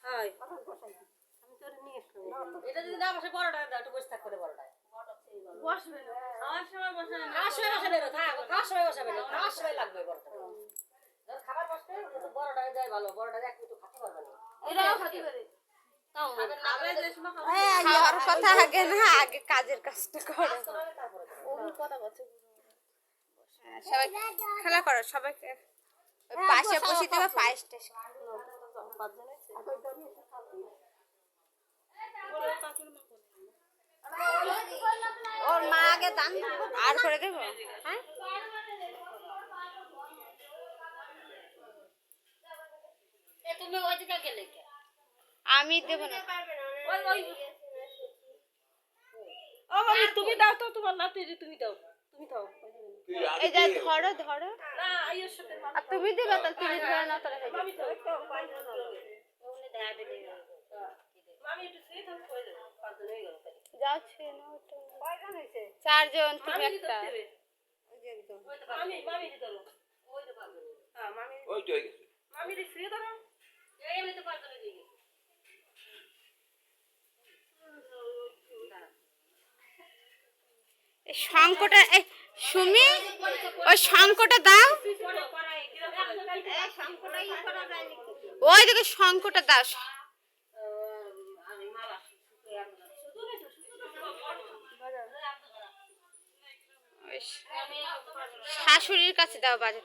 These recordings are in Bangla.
হয় আমি তোর নিয়ে আসলাম এটা যদি না বসে বড়টা দাও একটু বসে থাক করে বড়টা বসবে না খাওয়ার সময় বসে না খাওয়ার সময় বসে না থাক খাওয়ার সময় বসবে না খাওয়ার সময় লাগবে বড়টা যখন খাবার বসবে বড়টা দেয় ভালো বড়টা এক মিনিট খেতে পারবে না এরাও খেতে পারে তাও খাওয়ার কথা আগে না আগে কাজের কাজটা করো ওর কথা বলছে সবাই খেলা করো সবাইকে পাশে বসে দেবে পায়েস টেস্ট ওর মা আগে দান আর করে দেবো হ্যাঁ তুমি ওই দিকে গেলে আমি দেব না ও মামি তুমি দাও তো তোমার নাতি তুমি দাও তুমি দাও এই যে ধরো ধরো না আইয়ের সাথে আর তুমি দিবে তো তুমি ধরে না তোরা খাই মামি তো ওনে দেয়া দিলে মামি একটু সে থাক কই দাও পাঁচজন হয়ে গেল যাচ্ছে না তো কয়জন হইছে চারজন তুমি একটা ওই যে একদম মামি ধরো ওই তো পাঁচজন হ্যাঁ মামি ওই তো হয়ে গেছে মামি রে সে ধরো এই এমনি তো পাঁচজন হয়ে গেছে শঙ্কটা সুমি ওই শঙ্কটা দাও ওই দেখো শঙ্কটা দাও শাশুড়ির কাছে দাও বাজে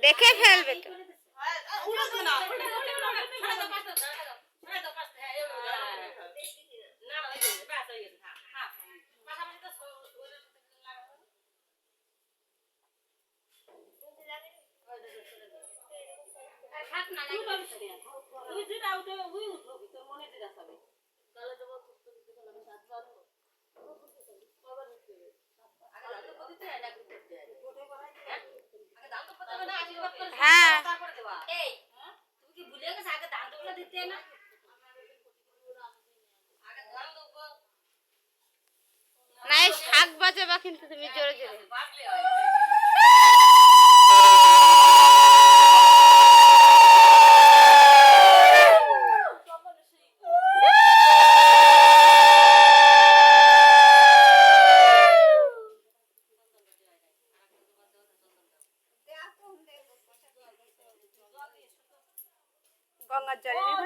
দেখে ফেলবে তো হ্যাঁ তুমি কি ভুলে গেছো আগে দাঁতগুলো দিতে না না শাক বাজাবা কিন্তু তুমি জোরে জোরে গঙ্গার জল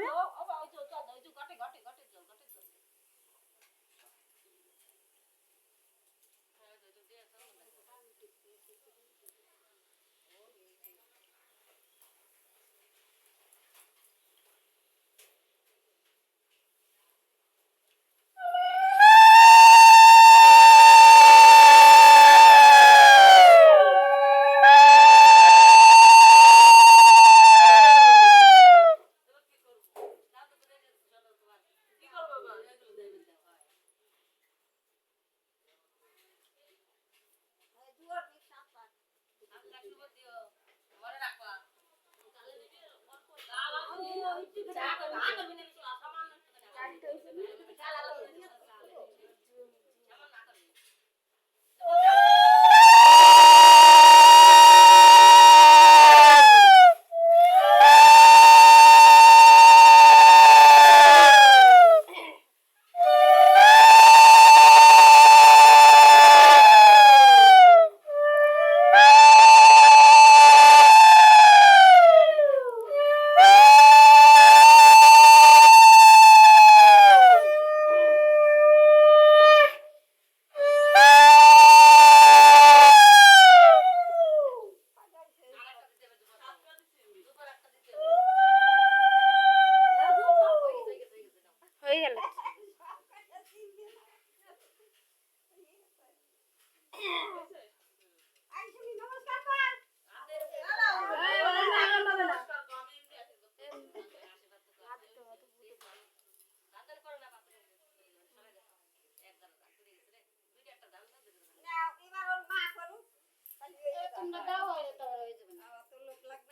তোমরা দাও হয়ে তো হয়ে যাবে না তো লোক লাগবে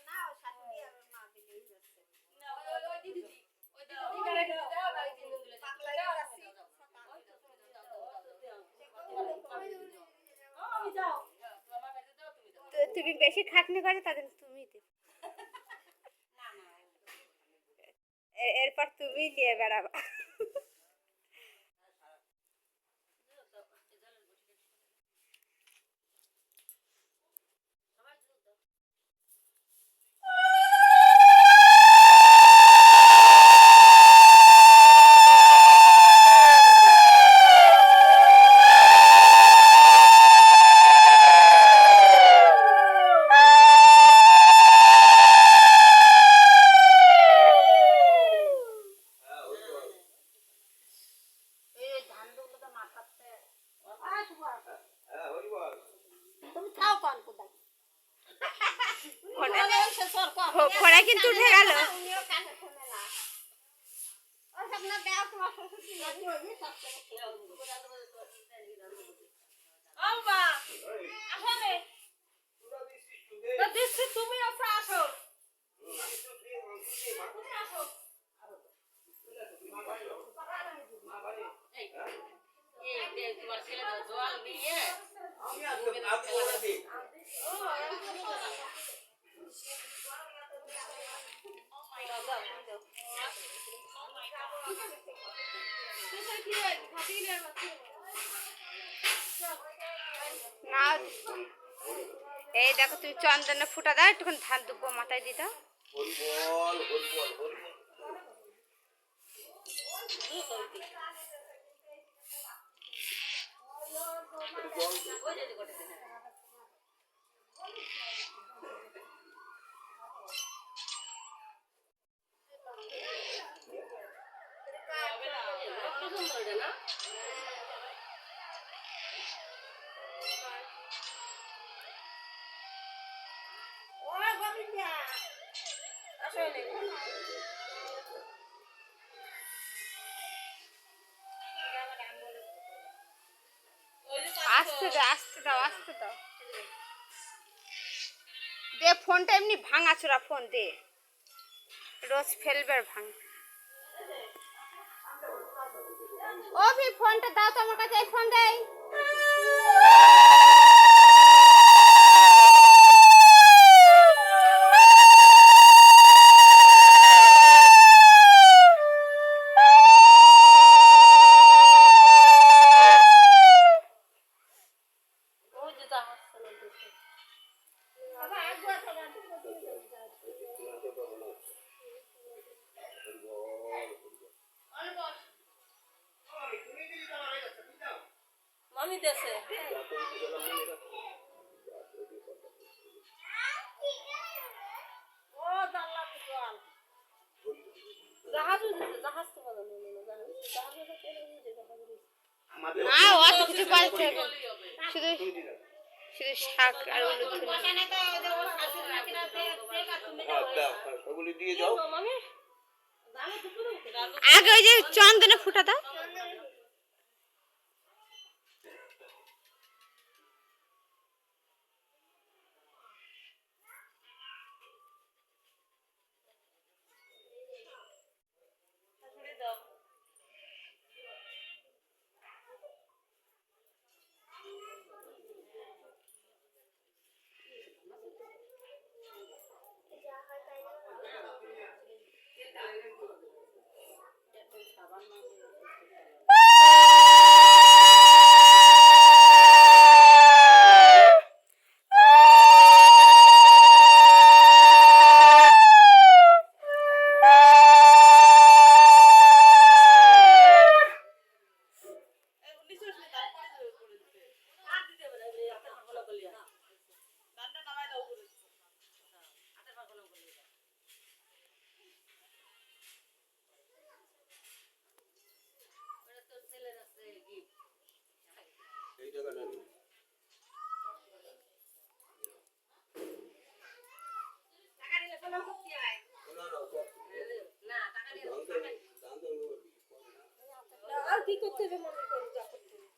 তুমি বেশি খাটনি করে তাদের তুমি দিবে। এরপর তুমি নিয়ে বেড়াবা। ফোড়া কিন্তু উঠে গেল। তুমি আসো তোমার ছেলে জল দিয়ে না এই দেখো তুমি চন্দনে ফুটা দাও, একটুখানি ধান দুব্বো মাথায় দিয়ে দাও। আস্তে দাও, আস্তে দাও, আস্তে দাও। দে ফোনটা এমনি ভাঙাচোরা ফোন দে, রোজ ফেলবে ভাঙ। ও ভি ফোনটা দাও তো আমার কাছে, এই ফোন দেই। মামি দেশে ও জানলা জল জাহাজ জাহাজ তো বলো না অত কিছু পালতে হবে, শুধু শুধু শাক আর হলুদ আগে ওই যে চন্দনে ফুটা দাও।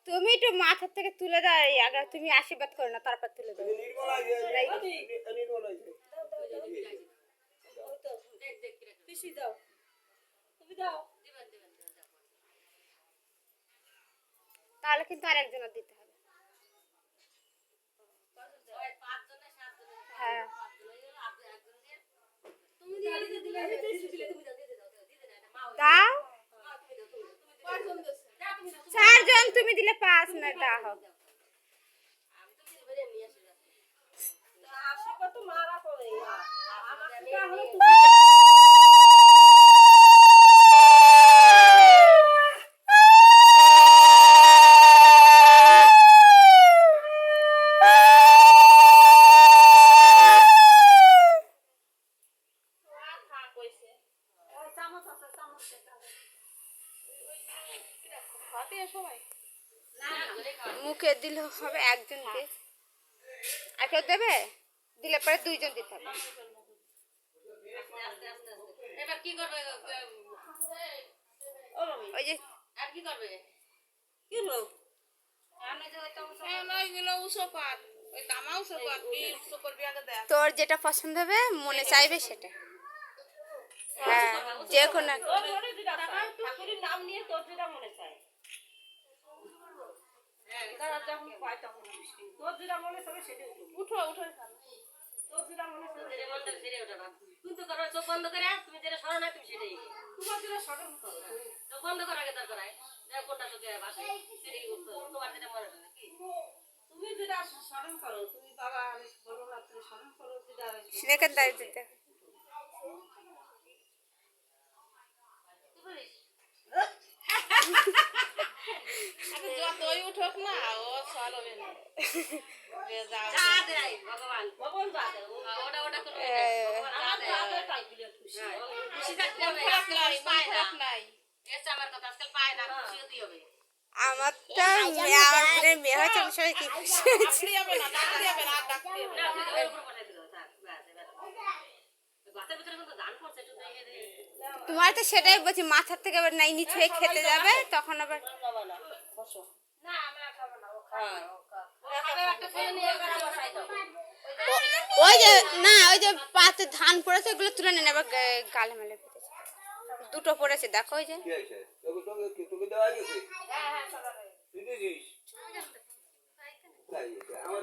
তুমি একটু মাথার থেকে তুলে দাও, আগে তুমি আশীর্বাদ করো না, তারপর তুলে দাও। তাহলে কিন্তু আরেকজনের দিতে হবে। হ্যাঁ দাও 4 জন তুমি দিলে 5 না দাও মুখে দিলে হবে একজনকে আর কেউ দেবে দিলে পরে 2 জন দিতে হবে এবার কি করবে ওই যে আর কি করবে কি লোক তোর যেটা পছন্দ হবে মনে চাইবে সেটা হ্যাঁ যে কোনো ঠাকুরের নাম নিয়ে তোর যেটা মনে চায় তারা যখন পায় তখন তোর যেটা মনে চাবে সেটাই উঠো তোর যেটা মনে চাবে যেটা মনে চাবে সেটাই ওঠা কিন্তু করো চোখ বন্ধ করে তুমি যেটা স্মরণ হয় তুমি সেটাই তোমার যেটা স্মরণ করো চোখ বন্ধ করা আগে দরকার হয় কোনটা চোখে বাসে সেটাই করতে হবে তোমার যেটা মনে হয় কি তুমি যেটা স্মরণ করো তুমি বাবা বলো না তুমি স্মরণ করো যেটা সেটাকে দায় দিতে যতই উঠুক না ও সরবে না ভগবান ভগবান ওটা ওটা কোনো খুশি থাকতে হবে নাই এসে আমার কথা আজকাল পায় না খুশিও দিয়ে হবে আমারটা আমার বোনের মেয়ে হয়েছে আমি সবাই কি খুশি হয়েছি যাবে না ডাকতে যাবে না আর ডাকতে যাবে না ওর উপর পাঠাই দিল থাক বাস এবার বাতের ভিতরে কিন্তু গান করছে একটু দেখে দে তোমার তো সেটাই বলছি মাথার থেকে আবার নাই নিচে হয়ে খেতে যাবে তখন আবার খাবো না বসো না আমরা খাবো না ও খাবে একটা ফেলে নিয়ে এবার বসাই দাও ওই যে না ওই যে পাতে ধান পড়েছে ওগুলো তুলে নেন আবার গালে মেলে পেতেছে দুটো পড়েছে দেখো ওই যে কি হয়েছে তোকে দেওয়া গেছে তুই দিয়েছিস আমার